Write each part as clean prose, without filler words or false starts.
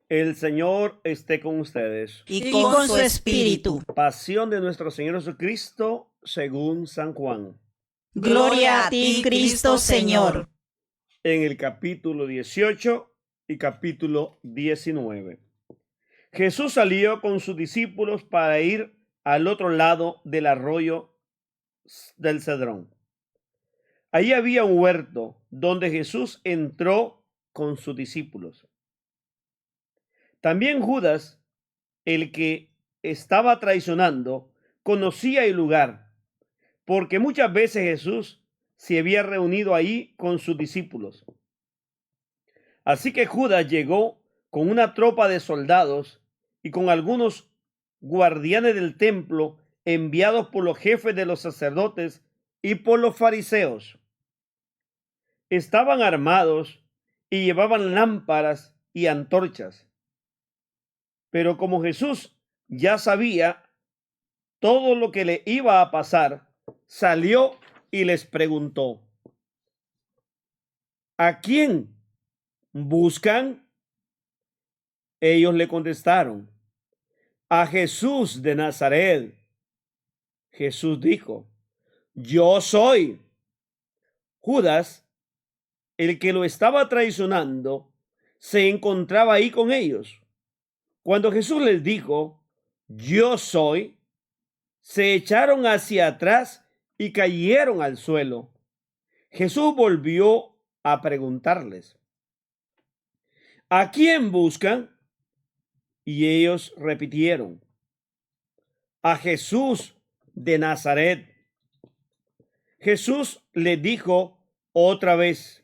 El Señor esté con ustedes. y con su espíritu. Pasión de nuestro Señor Jesucristo según San Juan. Gloria a ti, Cristo Señor. En el capítulo 18 y capítulo 19. Jesús salió con sus discípulos para ir al otro lado del arroyo del Cedrón. Allí había un huerto donde Jesús entró con sus discípulos. También Judas, el que estaba traicionando, conocía el lugar, porque muchas veces Jesús se había reunido ahí con sus discípulos. Así que Judas llegó con una tropa de soldados y con algunos guardianes del templo enviados por los jefes de los sacerdotes y por los fariseos. Estaban armados y llevaban lámparas y antorchas. Pero como Jesús ya sabía todo lo que le iba a pasar, salió y les preguntó: ¿a quién buscan? Ellos le contestaron: a Jesús de Nazaret. Jesús dijo: yo soy. Judas, el que lo estaba traicionando, se encontraba ahí con ellos. Cuando Jesús les dijo: yo soy, se echaron hacia atrás y cayeron al suelo. Jesús volvió a preguntarles: ¿a quién buscan? Y ellos repitieron: a Jesús de Nazaret. Jesús les dijo otra vez: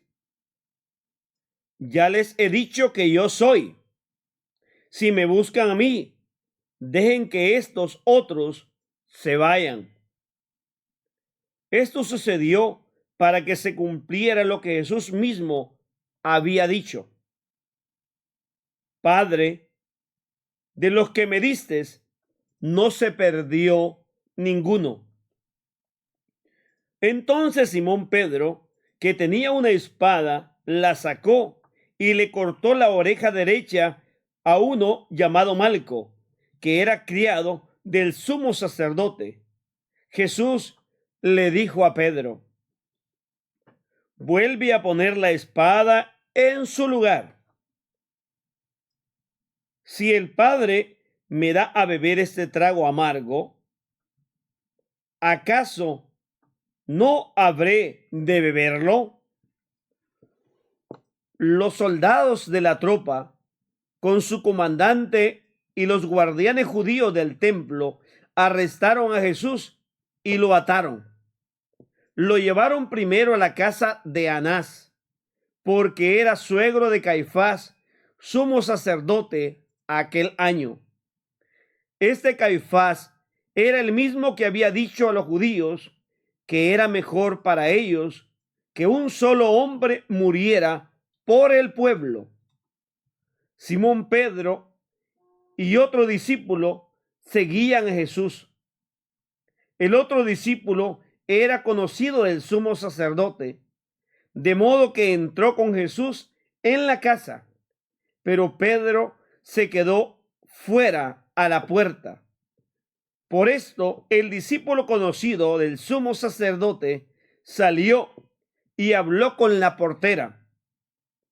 ya les he dicho que yo soy. Si me buscan a mí, dejen que estos otros se vayan. Esto sucedió para que se cumpliera lo que Jesús mismo había dicho: Padre, de los que me distes, no se perdió ninguno. Entonces Simón Pedro, que tenía una espada, la sacó y le cortó la oreja derecha a uno llamado Malco, que era criado del sumo sacerdote. Jesús le dijo a Pedro: vuelve a poner la espada en su lugar. Si el Padre me da a beber este trago amargo, ¿acaso no habré de beberlo? Los soldados de la tropa, con su comandante y los guardianes judíos del templo, arrestaron a Jesús y lo ataron. Lo llevaron primero a la casa de Anás, porque era suegro de Caifás, sumo sacerdote aquel año. Este Caifás era el mismo que había dicho a los judíos que era mejor para ellos que un solo hombre muriera por el pueblo. Simón Pedro y otro discípulo seguían a Jesús. El otro discípulo era conocido del sumo sacerdote, de modo que entró con Jesús en la casa, pero Pedro se quedó fuera a la puerta. Por esto, el discípulo conocido del sumo sacerdote salió y habló con la portera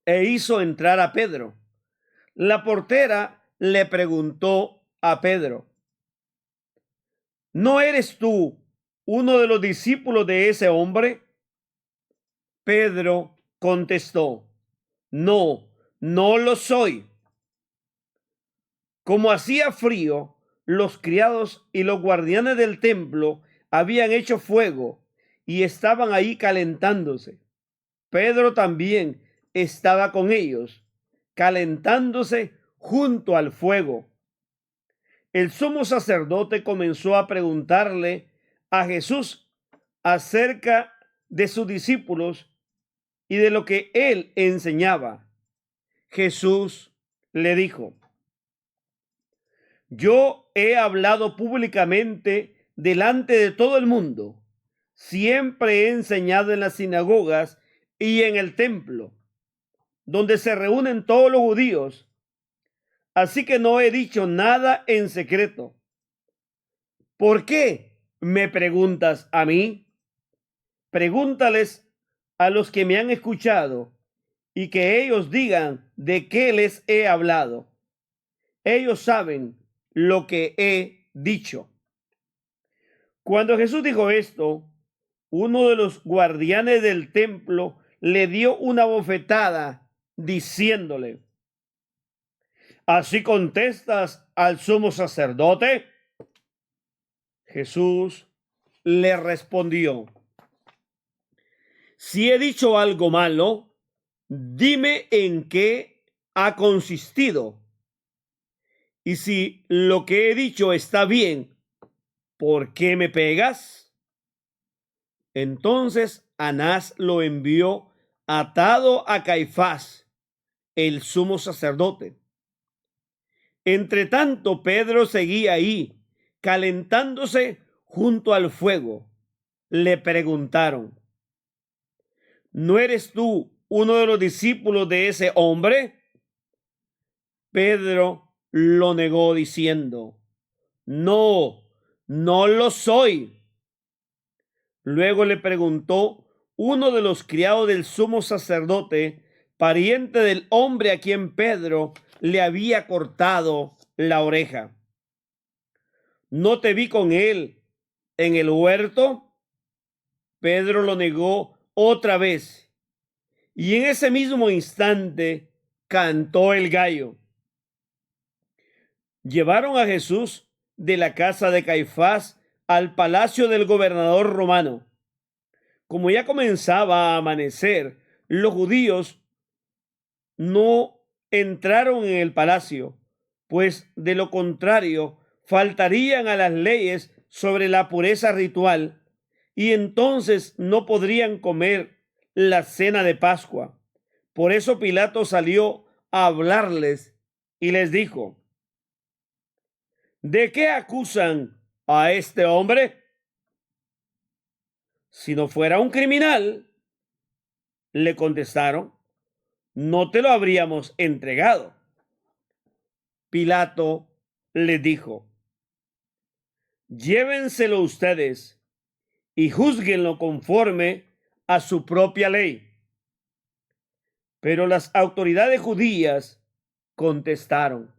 e hizo entrar a Pedro. La portera le preguntó a Pedro: ¿no eres tú uno de los discípulos de ese hombre? Pedro contestó: no, no lo soy. Como hacía frío, los criados y los guardianes del templo habían hecho fuego y estaban ahí calentándose. Pedro también estaba con ellos, calentándose junto al fuego. El sumo sacerdote comenzó a preguntarle a Jesús acerca de sus discípulos y de lo que él enseñaba. Jesús le dijo: yo he hablado públicamente delante de todo el mundo. Siempre he enseñado en las sinagogas y en el templo, donde se reúnen todos los judíos. así que no he dicho nada en secreto. ¿Por qué me preguntas a mí? Pregúntales a los que me han escuchado y que ellos digan de qué les he hablado. Ellos saben lo que he dicho. Cuando Jesús dijo esto, uno de los guardianes del templo le dio una bofetada diciéndole: ¿así contestas al sumo sacerdote? Jesús le respondió: si he dicho algo malo, dime en qué ha consistido. Y si lo que he dicho está bien, ¿por qué me pegas? Entonces Anás lo envió atado a Caifás, el sumo sacerdote. Entre tanto, Pedro seguía ahí, calentándose junto al fuego. Le preguntaron: ¿no eres tú uno de los discípulos de ese hombre? Pedro lo negó diciendo: no, no lo soy. Luego le preguntó uno de los criados del sumo sacerdote, pariente del hombre a quien Pedro le había cortado la oreja: ¿no te vi con él en el huerto? Pedro lo negó otra vez, y en ese mismo instante cantó el gallo. Llevaron a Jesús de la casa de Caifás al palacio del gobernador romano. Como ya comenzaba a amanecer, los judíos no entraron en el palacio, pues de lo contrario faltarían a las leyes sobre la pureza ritual, y entonces no podrían comer la cena de Pascua. Por eso Pilato salió a hablarles y les dijo: ¿de qué acusan a este hombre? Si no fuera un criminal, le contestaron, no te lo habríamos entregado. Pilato le dijo: llévenselo ustedes y júzguenlo conforme a su propia ley. Pero las autoridades judías contestaron: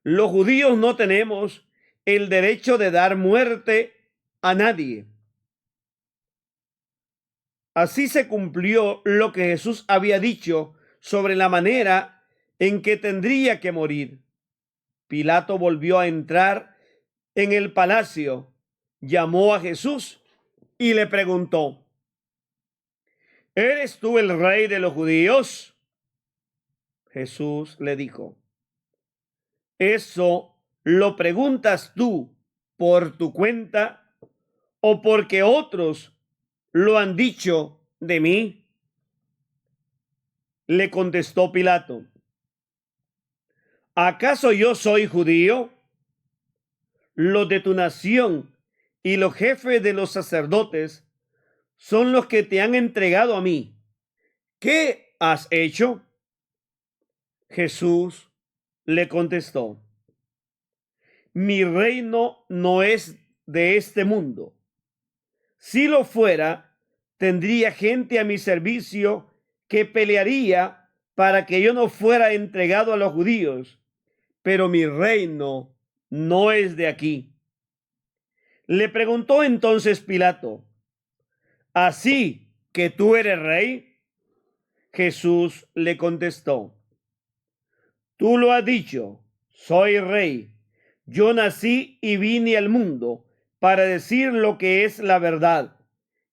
los judíos no tenemos el derecho de dar muerte a nadie. Así se cumplió lo que Jesús había dicho sobre la manera en que tendría que morir. Pilato volvió a entrar en el palacio, llamó a Jesús y le preguntó: ¿eres tú el rey de los judíos? Jesús le dijo: ¿eso lo preguntas tú por tu cuenta o porque otros lo han dicho de mí? Le contestó Pilato: ¿acaso yo soy judío? Los de tu nación y los jefes de los sacerdotes son los que te han entregado a mí. ¿Qué has hecho? Jesús le contestó: mi reino no es de este mundo. Si lo fuera, tendría gente a mi servicio que pelearía para que yo no fuera entregado a los judíos, pero mi reino no es de aquí. Le preguntó entonces Pilato: ¿así que tú eres rey? Jesús le contestó: tú lo has dicho, soy rey. Yo nací y vine al mundo para decir lo que es la verdad,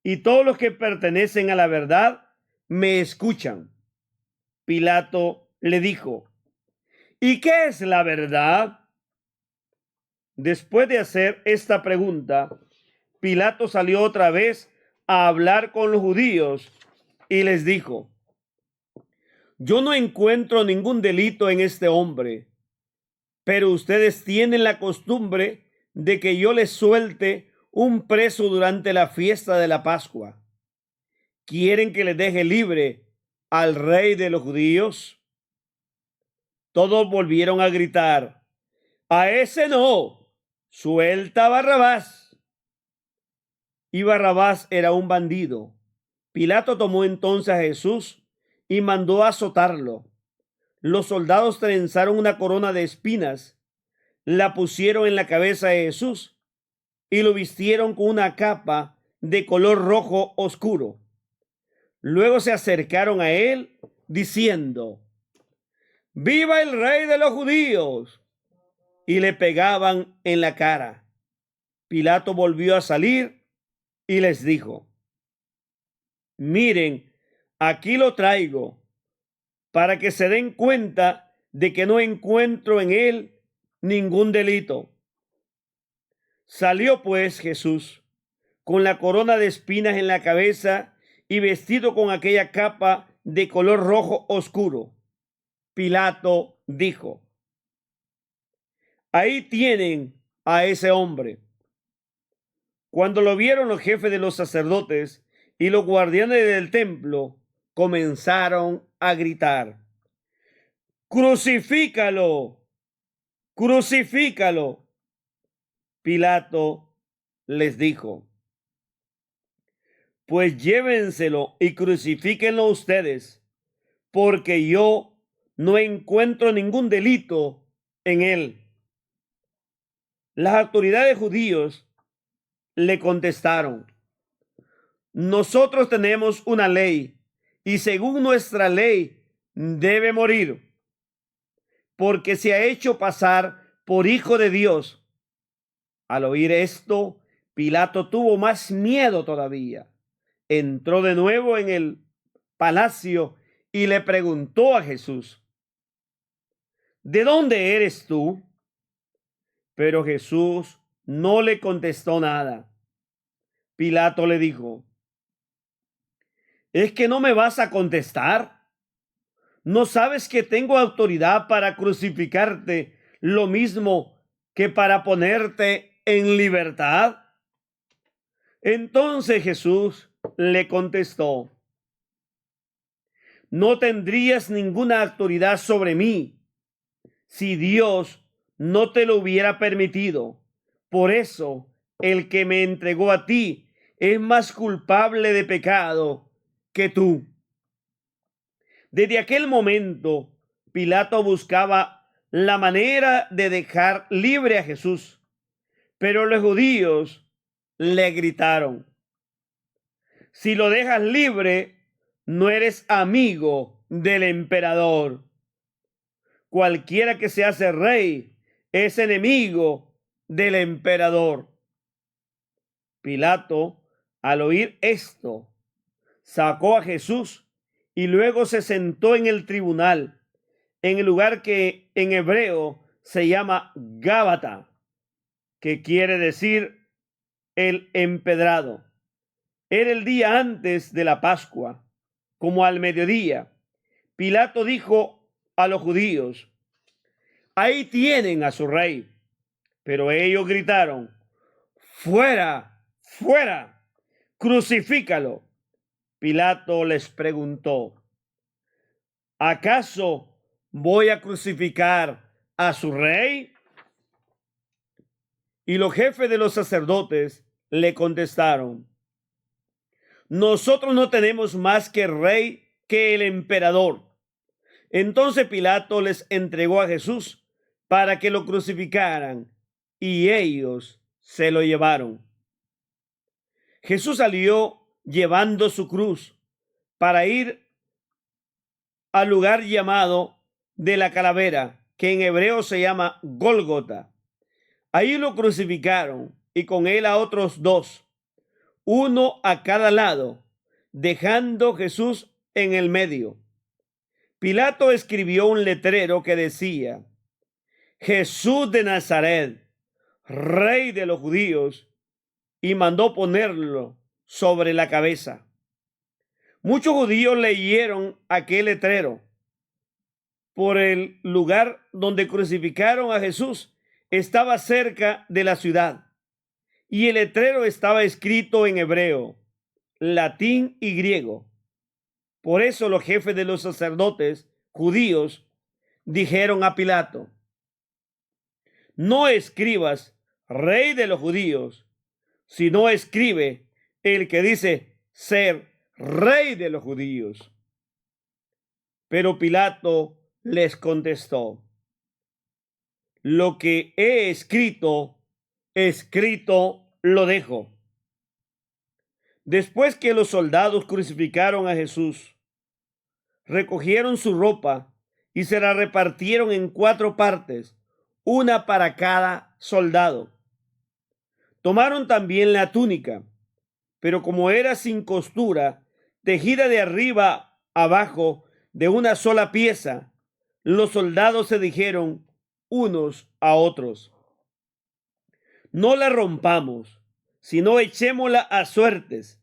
y todos los que pertenecen a la verdad me escuchan. Pilato le dijo: ¿y qué es la verdad? Después de hacer esta pregunta, Pilato salió otra vez a hablar con los judíos y les dijo: yo no encuentro ningún delito en este hombre, pero ustedes tienen la costumbre de que yo les suelte un preso durante la fiesta de la Pascua. ¿Quieren que les deje libre al rey de los judíos? todos volvieron a gritar: ¡A ese no! ¡Suelta a Barrabás! Y Barrabás era un bandido. Pilato tomó entonces a Jesús y mandó azotarlo. Los soldados trenzaron una corona de espinas, la pusieron en la cabeza de Jesús y lo vistieron con una capa de color rojo oscuro. Luego se acercaron a él diciendo: ¡Viva el rey de los judíos! Y le pegaban en la cara. Pilato volvió a salir y les dijo: miren, aquí lo traigo, para que se den cuenta de que no encuentro en él ningún delito. Salió pues Jesús con la corona de espinas en la cabeza y vestido con aquella capa de color rojo oscuro. Pilato dijo: ahí tienen a ese hombre. Cuando lo vieron los jefes de los sacerdotes y los guardianes del templo, comenzaron a gritar: ¡Crucifícalo! ¡Crucifícalo! Pilato les dijo: pues llévenselo y crucifíquenlo ustedes, porque yo no encuentro ningún delito en él. Las autoridades judíos le contestaron: nosotros tenemos una ley, y según nuestra ley debe morir, porque se ha hecho pasar por hijo de Dios. Al oír esto, Pilato tuvo más miedo todavía. Entró de nuevo en el palacio y le preguntó a Jesús: ¿de dónde eres tú? Pero Jesús no le contestó nada. Pilato le dijo: ¿es que no me vas a contestar? ¿No sabes que tengo autoridad para crucificarte lo mismo que para ponerte en libertad? Entonces Jesús le contestó: no tendrías ninguna autoridad sobre mí si Dios no te lo hubiera permitido. Por eso, el que me entregó a ti es más culpable de pecado que tú. Desde aquel momento, Pilato buscaba la manera de dejar libre a Jesús, pero los judíos le gritaron: si lo dejas libre, no eres amigo del emperador. Cualquiera que se hace rey es enemigo del emperador. Pilato, al oír esto, sacó a Jesús y luego se sentó en el tribunal, en el lugar que en hebreo se llama Gábata, que quiere decir el empedrado. Era el día antes de la Pascua, como al mediodía. Pilato dijo a los judíos: ahí tienen a su rey. Pero ellos gritaron: ¡fuera! ¡Fuera! ¡Crucifícalo! Pilato les preguntó: ¿acaso voy a crucificar a su rey? Y los jefes de los sacerdotes le contestaron: nosotros no tenemos más que rey que el emperador. Entonces Pilato les entregó a Jesús para que lo crucificaran, y ellos se lo llevaron. Jesús salió llevando su cruz para ir al lugar llamado de la calavera, que en hebreo se llama Gólgota. Ahí lo crucificaron y con él a otros dos, uno a cada lado, dejando Jesús en el medio. Pilato escribió un letrero que decía: Jesús de Nazaret, Rey de los judíos, y mandó ponerlo sobre la cabeza. Muchos judíos leyeron aquel letrero. Por el lugar donde crucificaron a Jesús estaba cerca de la ciudad, y el letrero estaba escrito en hebreo, latín y griego. Por eso los jefes de los sacerdotes judíos dijeron a Pilato: no escribas rey de los judíos, sino escribe el que dice ser rey de los judíos. Pero Pilato les contestó: lo que he escrito, escrito lo dejo. Después que los soldados crucificaron a Jesús, recogieron su ropa y se la repartieron en 4 partes, una para cada soldado. Tomaron también la túnica, pero como era sin costura, tejida de arriba abajo de una sola pieza, los soldados se dijeron unos a otros: no la rompamos, sino echémosla a suertes,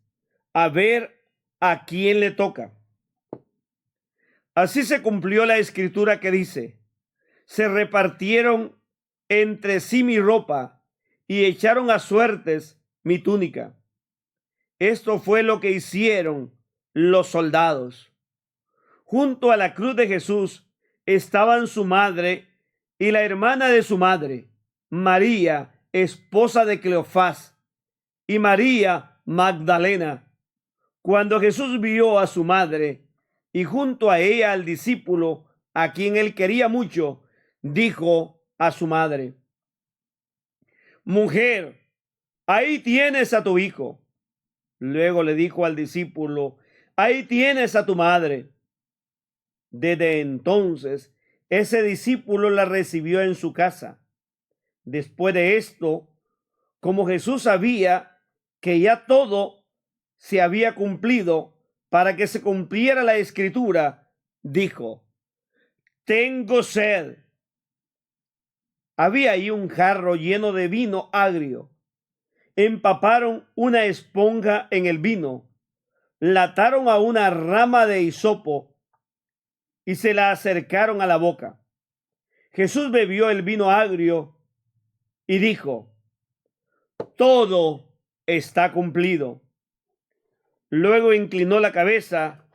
a ver a quién le toca. Así se cumplió la escritura que dice: se repartieron entre sí mi ropa y echaron a suertes mi túnica. Esto fue lo que hicieron los soldados. Junto a la cruz de Jesús estaban su madre y la hermana de su madre, María, esposa de Cleofás, y María Magdalena. Cuando Jesús vio a su madre y junto a ella al discípulo a quien él quería mucho, dijo a su madre: mujer, ahí tienes a tu hijo. Luego le dijo al discípulo: ahí tienes a tu madre. Desde entonces, ese discípulo la recibió en su casa. Después de esto, como Jesús sabía que ya todo se había cumplido para que se cumpliera la escritura, dijo: tengo sed. Había ahí un jarro lleno de vino agrio. Empaparon una esponja en el vino, la ataron a una rama de hisopo y se la acercaron a la boca. Jesús bebió el vino agrio y dijo: todo está cumplido. Luego inclinó la cabeza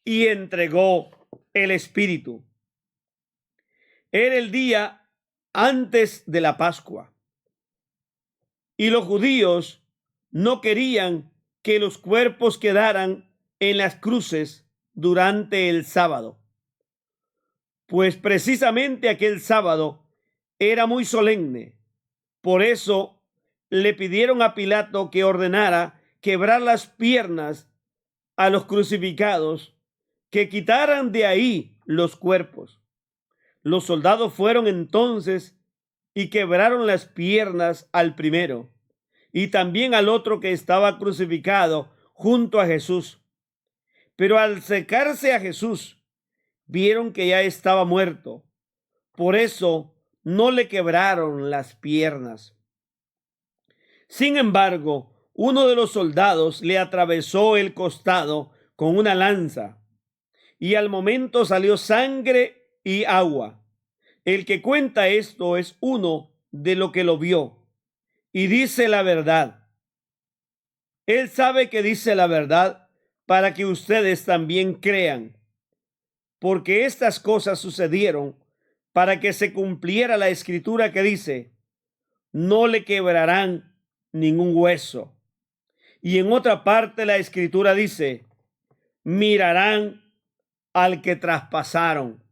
y entregó el espíritu. Era el día antes de la Pascua, y los judíos no querían que los cuerpos quedaran en las cruces durante el sábado, pues precisamente aquel sábado era muy solemne. Por eso le pidieron a Pilato que ordenara quebrar las piernas a los crucificados, que quitaran de ahí los cuerpos. Los soldados fueron entonces y quebraron las piernas al primero y también al otro que estaba crucificado junto a Jesús. Pero al acercarse a Jesús, vieron que ya estaba muerto. Por eso no le quebraron las piernas. Sin embargo, uno de los soldados le atravesó el costado con una lanza, y al momento salió sangre y agua. El que cuenta esto es uno de los que lo vio, y dice la verdad. Él sabe que dice la verdad para que ustedes también crean, porque estas cosas sucedieron para que se cumpliera la escritura que dice: no le quebrarán ningún hueso. Y en otra parte la escritura dice: mirarán al que traspasaron.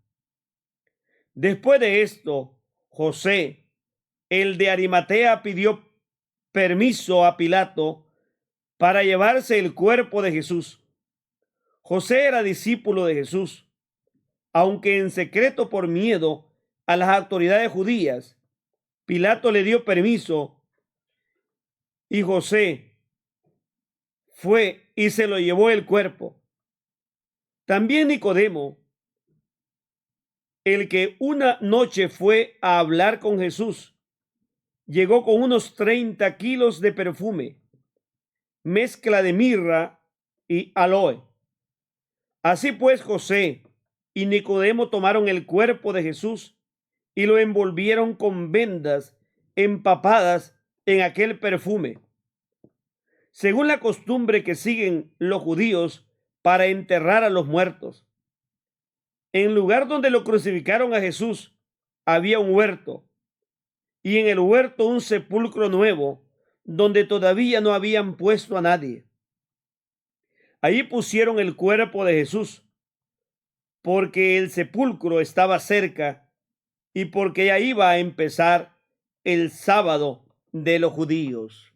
Después de esto, José, el de Arimatea, pidió permiso a Pilato para llevarse el cuerpo de Jesús. José era discípulo de Jesús, aunque en secreto por miedo a las autoridades judías. Pilato le dio permiso y José fue y se lo llevó el cuerpo. También Nicodemo, el que una noche fue a hablar con Jesús, llegó con unos 30 kilos de perfume, mezcla de mirra y aloe. Así pues, José y Nicodemo tomaron el cuerpo de Jesús y lo envolvieron con vendas empapadas en aquel perfume, según la costumbre que siguen los judíos para enterrar a los muertos. En el lugar donde lo crucificaron a Jesús había un huerto, y en el huerto un sepulcro nuevo, donde todavía no habían puesto a nadie. Allí pusieron el cuerpo de Jesús, porque el sepulcro estaba cerca y porque ya iba a empezar el sábado de los judíos.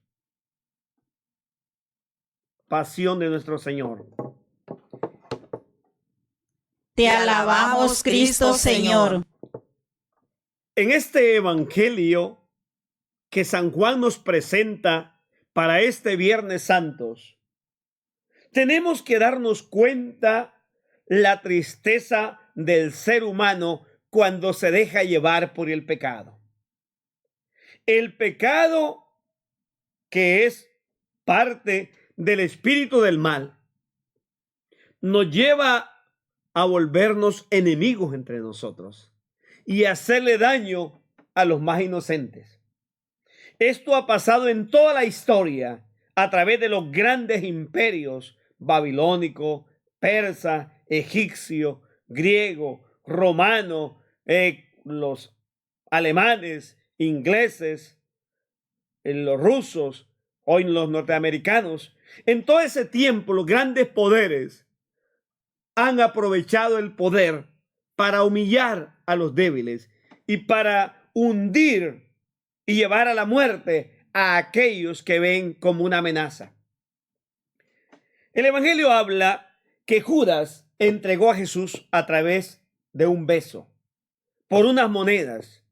Pasión de nuestro Señor. Te alabamos, Cristo Señor. En este evangelio que San Juan nos presenta para este Viernes Santos, tenemos que darnos cuenta la tristeza del ser humano cuando se deja llevar por el pecado. El pecado, que es parte del espíritu del mal, nos lleva a volvernos enemigos entre nosotros y hacerle daño a los más inocentes. Esto ha pasado en toda la historia a través de los grandes imperios babilónico, persa, egipcio, griego, romano, los alemanes, ingleses, los rusos, hoy los norteamericanos. En todo ese tiempo los grandes poderes han aprovechado el poder para humillar a los débiles y para hundir y llevar a la muerte a aquellos que ven como una amenaza. El Evangelio habla que Judas entregó a Jesús a través de un beso, por unas monedas.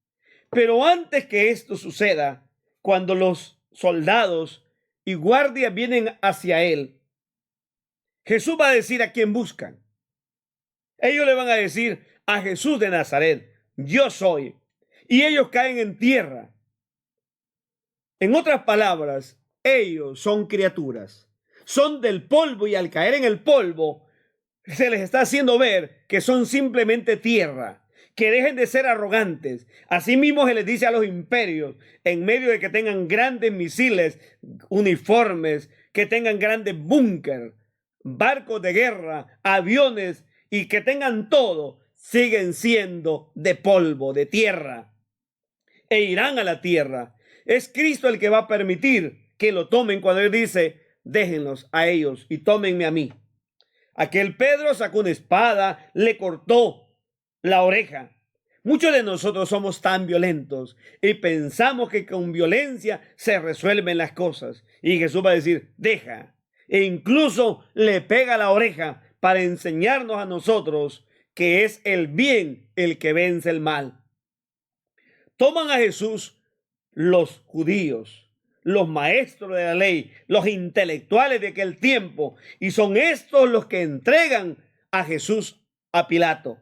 Pero antes que esto suceda, cuando los soldados y guardias vienen hacia él, Jesús va a decir a quién buscan. Ellos le van a decir a Jesús de Nazaret, yo soy. Y ellos caen en tierra. En otras palabras, ellos son criaturas. Son del polvo y al caer en el polvo se les está haciendo ver que son simplemente tierra, que dejen de ser arrogantes. Asimismo se les dice a los imperios, en medio de que tengan grandes misiles, uniformes, que tengan grandes búnker, barcos de guerra, aviones y que tengan todo, siguen siendo de polvo, de tierra, e irán a la tierra. Es Cristo el que va a permitir que lo tomen cuando Él dice, déjenlos a ellos y tómenme a mí. Aquel Pedro sacó una espada, le cortó la oreja. Muchos de nosotros somos tan violentos y pensamos que con violencia se resuelven las cosas. Y Jesús va a decir, deja. E incluso le pega la oreja para enseñarnos a nosotros que es el bien el que vence el mal. Toman a Jesús los judíos, los maestros de la ley, los intelectuales de aquel tiempo, y son estos los que entregan a Jesús a Pilato.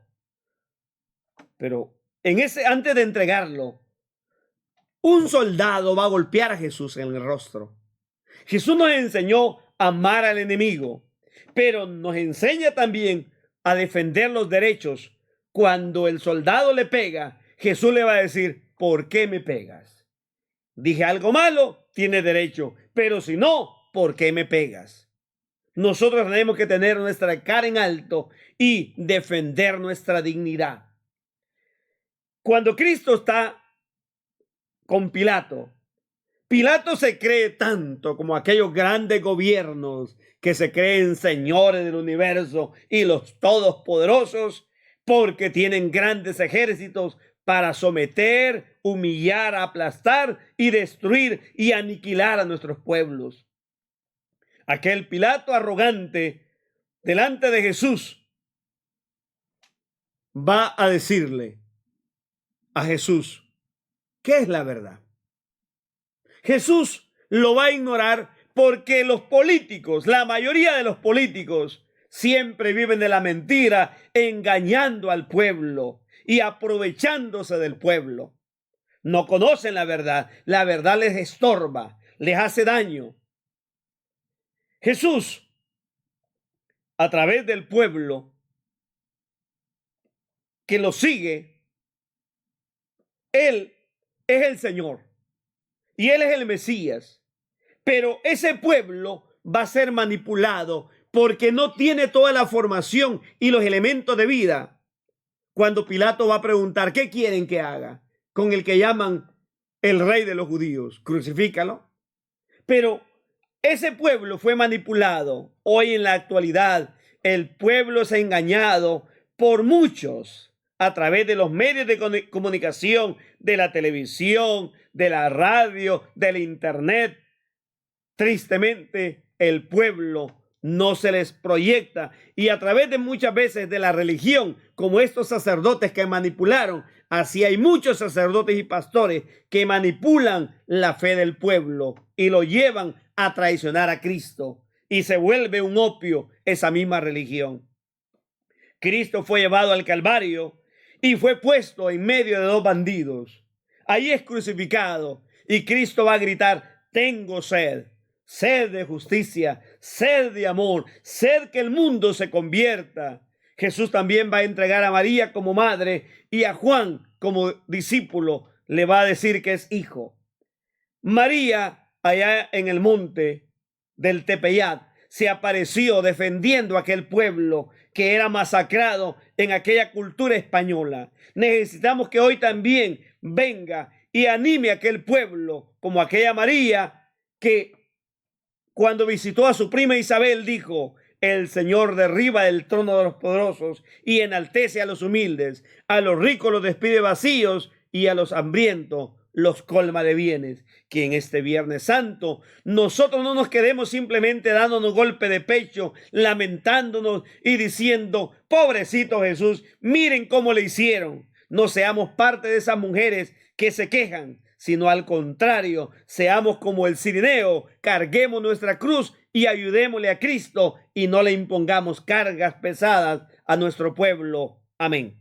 Pero antes de entregarlo, un soldado va a golpear a Jesús en el rostro. Jesús nos enseñó a amar al enemigo, pero nos enseña también a defender los derechos. Cuando el soldado le pega, Jesús le va a decir, ¿por qué me pegas? Dije algo malo, tiene derecho, pero si no, ¿por qué me pegas? Nosotros tenemos que tener nuestra cara en alto y defender nuestra dignidad. Cuando Cristo está con Pilato, Pilato se cree tanto como aquellos grandes gobiernos que se creen señores del universo y los todopoderosos porque tienen grandes ejércitos para someter, humillar, aplastar y destruir y aniquilar a nuestros pueblos. Aquel Pilato arrogante delante de Jesús va a decirle a Jesús, ¿qué es la verdad? Jesús lo va a ignorar porque los políticos, la mayoría de los políticos, siempre viven de la mentira, engañando al pueblo y aprovechándose del pueblo. No conocen la verdad les estorba, les hace daño. Jesús, a través del pueblo que lo sigue, Él es el Señor y Él es el Mesías, pero ese pueblo va a ser manipulado porque no tiene toda la formación y los elementos de vida cuando Pilato va a preguntar, ¿qué quieren que haga con el que llaman el rey de los judíos? Crucifícalo. Pero ese pueblo fue manipulado. Hoy en la actualidad, el pueblo es engañado por muchos a través de los medios de comunicación, de la televisión, de la radio, del internet. Tristemente, el pueblo no se les proyecta, y a través de muchas veces de la religión, como estos sacerdotes que manipularon, así hay muchos sacerdotes y pastores que manipulan la fe del pueblo y lo llevan a traicionar a Cristo, y se vuelve un opio esa misma religión. Cristo fue llevado al Calvario y fue puesto en medio de dos bandidos. Ahí es crucificado, y Cristo va a gritar: tengo sed. Sed de justicia, sed de amor, sed que el mundo se convierta. Jesús también va a entregar a María como madre y a Juan como discípulo le va a decir que es hijo. María, allá en el monte del Tepeyat, se apareció defendiendo a aquel pueblo que era masacrado en aquella cultura española. Necesitamos que hoy también venga y anime a aquel pueblo, como aquella María que cuando visitó a su prima Isabel dijo: el Señor derriba el trono de los poderosos y enaltece a los humildes, a los ricos los despide vacíos y a los hambrientos los colma de bienes. Que en este Viernes Santo nosotros no nos quedemos simplemente dándonos golpe de pecho, lamentándonos y diciendo: pobrecito Jesús, miren cómo le hicieron. No seamos parte de esas mujeres que se quejan, sino al contrario, seamos como el Cirineo, carguemos nuestra cruz y ayudémosle a Cristo y no le impongamos cargas pesadas a nuestro pueblo. Amén.